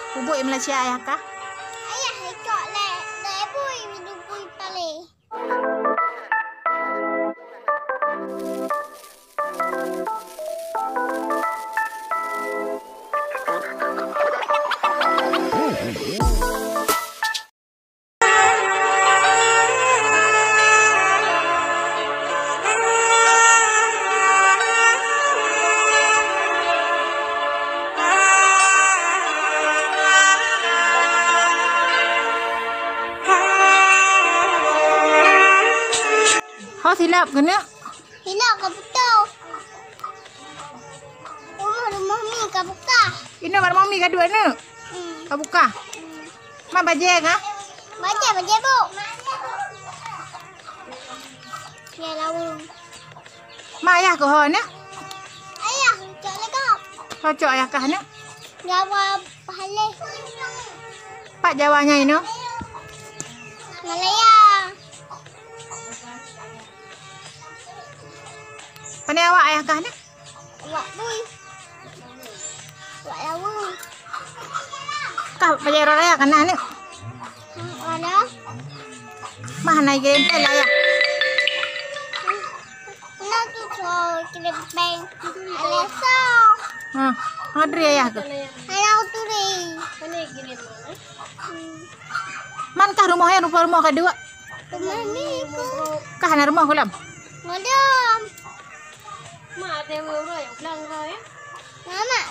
Bubuk Malaysia ayah kah? Ayah ikut le bui minum bui pale. Kau silap kena? Hilak ke betul. Rumah mi ke buka. Ini baru mami kadua ni. Kau buka. Mak bajai kah? Baca bu. Ya lawung. Mak ayah kau ni? Ayah cok lekap. Kau cok ayah kah ni? Gawa pale. Pak Jawanya ini. Malaya. Pandai awak ayah kah ni? Wak bui. Wak lawung. Kah bajai raya kena ni? Mana? Mah naik game lah ya. Nak tu cok kena beng. Alesa. Adri ayah ke? Anak tu ni. Man kah rumahnya rumah kedua? Rumah ni ke? Kah na rumah kulam? Madam. Mak ada orang yang pulang rồi á. Mama,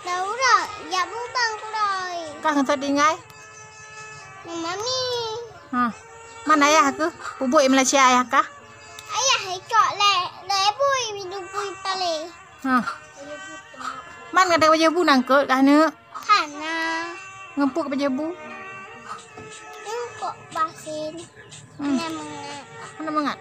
đâu rồi? Dạ bố bằng của rồi. Kah ngantar dingai? Mami. Man ayah ke? Bubuk Malaysia ayah kah? Ayah ikut le bui minum bui pale. Man ada baju bu nangkut kah ni? Kana. Ngempuk baju bu. Kok basin. Mana mengat. Mana mengat?